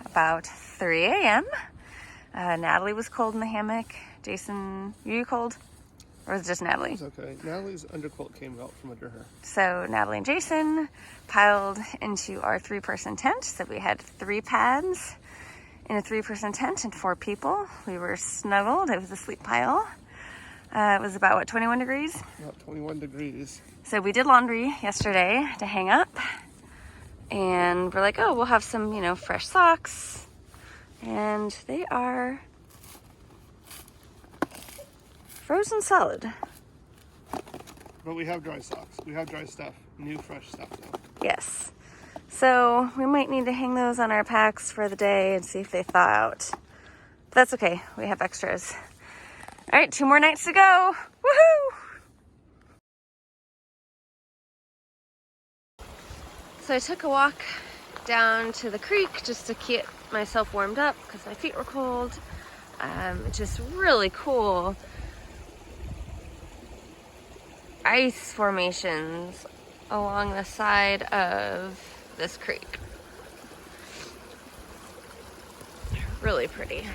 about 3 a.m. Natalie was cold in the hammock. Jason, were you cold? Or was it just Natalie? It's okay. Natalie's underquilt came out from under her. So Natalie and Jason piled into our 3-person tent. So we had 3 pads in a 3-person tent and 4 people. We were snuggled. It was a sleep pile. It was about, what, 21 degrees? About 21 degrees. So we did laundry yesterday to hang up. And we're like, oh, we'll have some, you know, fresh socks. And they are frozen solid. But we have dry socks. We have dry stuff. New, fresh stuff, though. Yes. So we might need to hang those on our packs for the day and see if they thaw out. But that's okay. We have extras. All right, 2 more nights to go. Woohoo! So I took a walk down to the creek just to get myself warmed up because my feet were cold. It's just really cool ice formations along the side of this creek. Really pretty.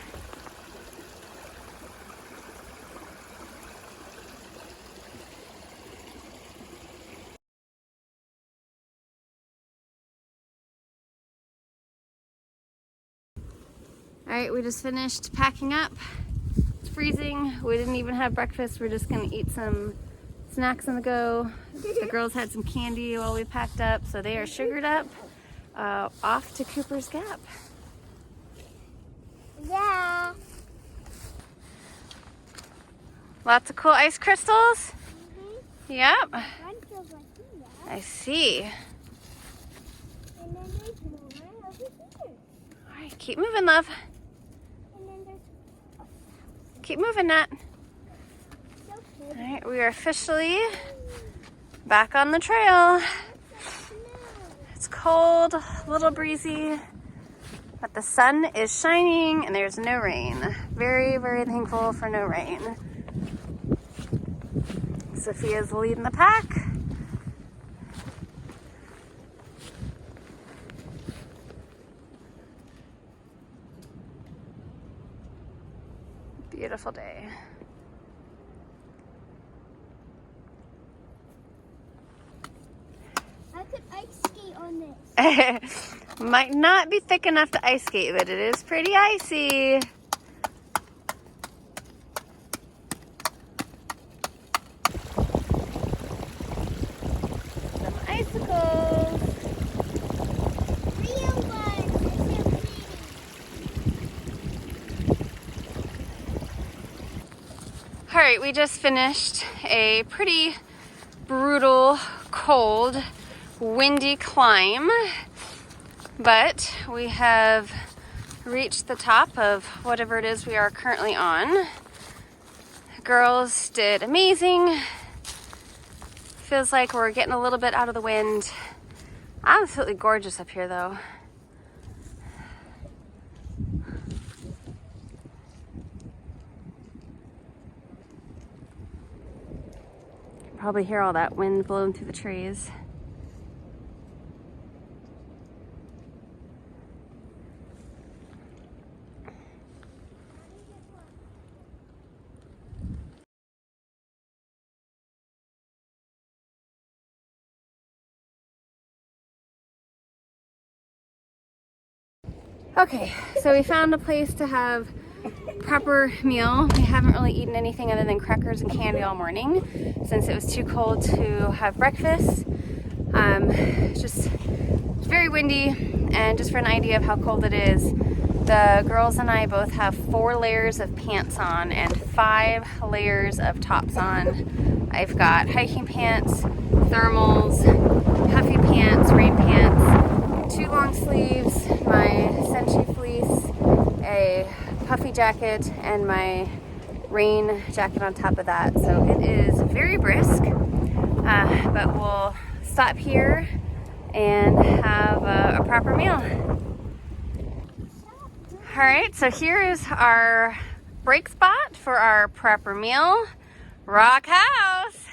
All right, we just finished packing up. It's freezing. We didn't even have breakfast. We're just gonna eat some snacks on the go. The girls had some candy while we packed up, so they are sugared up. Off to Cooper's Gap. Yeah. Lots of cool ice crystals. Mm-hmm. Yep. One feels like that. I see. And then there's more over here. All right, keep moving, love. And then there's Keep moving, Nat. so All pretty. right, we are officially back on the trail. It's cold, a little breezy, but the sun is shining and there's no rain. Very, very thankful for no rain. Sophia's leading the pack. Beautiful day. I could ice skate on this. Might not be thick enough to ice skate, but it is pretty icy. Some icicles. Real ones. They're so pretty. All right, we just finished a pretty brutal, cold, windy climb, but we have reached the top of whatever it is we are currently on. Girls did amazing. Feels like we're getting a little bit out of the wind. Absolutely gorgeous up here though. You can probably hear all that wind blowing through the trees. Okay, so we found a place to have proper meal. We haven't really eaten anything other than crackers and candy all morning since it was too cold to have breakfast. It's very windy, and just for an idea of how cold it is, the girls and I both have 4 layers of pants on and 5 layers of tops on. I've got hiking pants, thermals, puffy pants, rain pants, 2 long sleeves, my Senshi fleece, a puffy jacket, and my rain jacket on top of that. So it is very brisk, but we'll stop here and have a proper meal. All right, so here is our break spot for our proper meal, Rock House.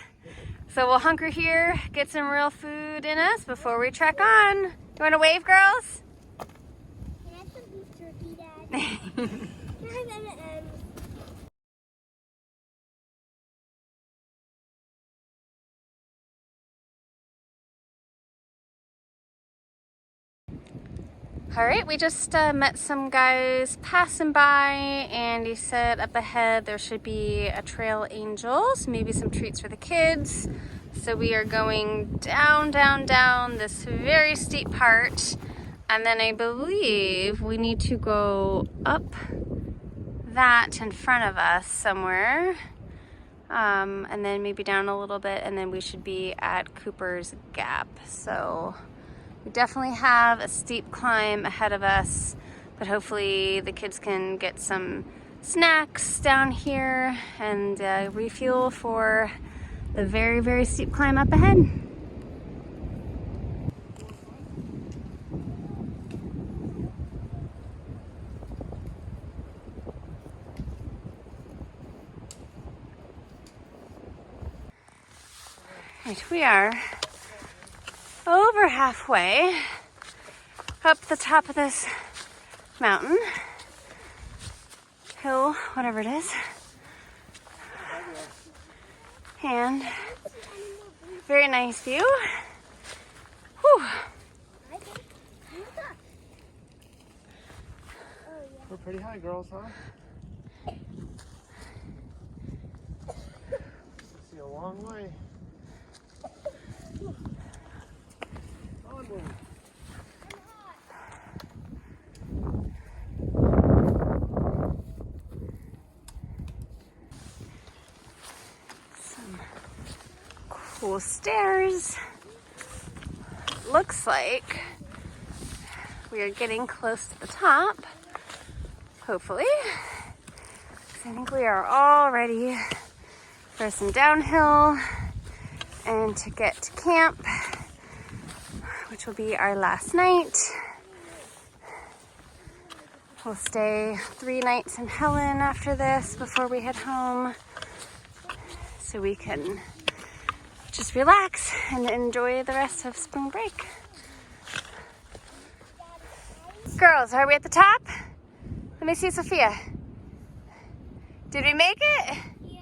So we'll hunker here, get some real food in us before we trek on. You want to wave, girls? Can I have some beef Dad. Can I have M&M's? All right, we just met some guys passing by, and he said up ahead there should be a trail angel, so maybe some treats for the kids. So we are going down, down, down this very steep part, and then I believe we need to go up that in front of us somewhere, and then maybe down a little bit, and then we should be at Cooper's Gap. So we definitely have a steep climb ahead of us, but hopefully the kids can get some snacks down here and refuel for the very, very steep climb up ahead. Right, we are over halfway up the top of this mountain, hill, whatever it is, and very nice view. Whew. We're pretty high, girls, huh? See a long way. Some cool stairs. Looks like we are getting close to the top, hopefully. I think we are all ready for some downhill and to get to camp, which will be our last night. We'll stay 3 nights in Helen after this before we head home, so we can just relax and enjoy the rest of spring break. Girls, are we at the top? Let me see Sophia. Did we make it? Yeah.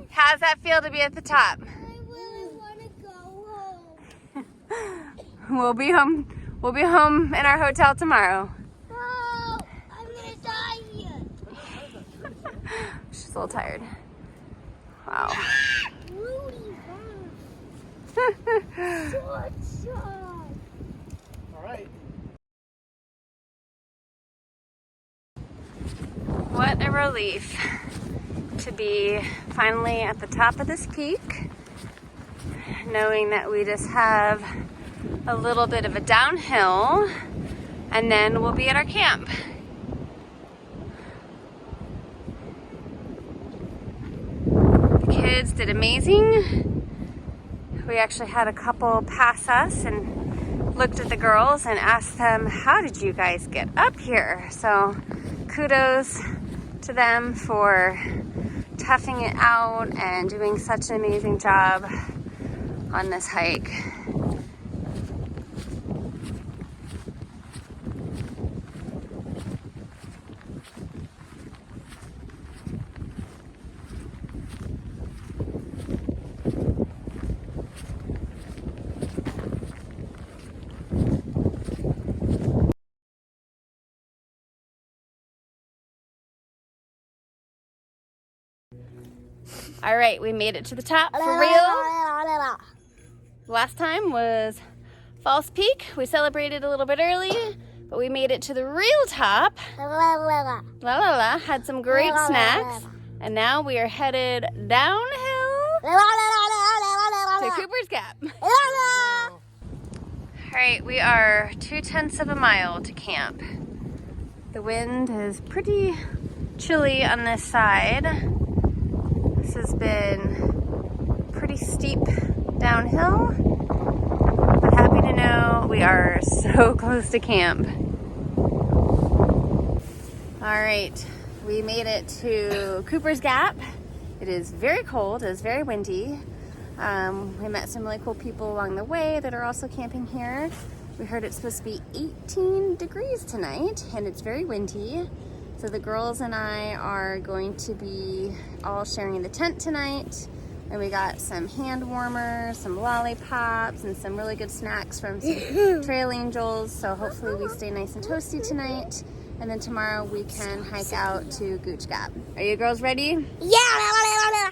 How's that feel to be at the top? I really want to go home. We'll be home. We'll be home in our hotel tomorrow. Oh, I'm going to die here. She's a little tired. Wow. Rudy, short shot. All right. What a relief to be finally at the top of this peak, knowing that we just have a little bit of a downhill, and then we'll be at our camp. The kids did amazing. We actually had a couple pass us and looked at the girls and asked them, how did you guys get up here? So kudos to them for toughing it out and doing such an amazing job on this hike. All right, we made it to the top for real. Last time was Falls Peak. We celebrated a little bit early, but we made it to the real top. La la la, had some great snacks, and now we are headed downhill to Cooper's Gap. All right, we are 2/10 of a mile to camp. The wind is pretty chilly on this side. This has been pretty steep downhill, but happy to know we are so close to camp. All right, we made it to Cooper's Gap. It is very cold, it is very windy. We met some really cool people along the way that are also camping here. We heard it's supposed to be 18 degrees tonight, and it's very windy. So the girls and I are going to be all sharing the tent tonight. And we got some hand warmers, some lollipops, and some really good snacks from some Trail Angels. So hopefully we stay nice and toasty tonight. And then tomorrow we can hike out to Gooch Gap. Are you girls ready? Yeah!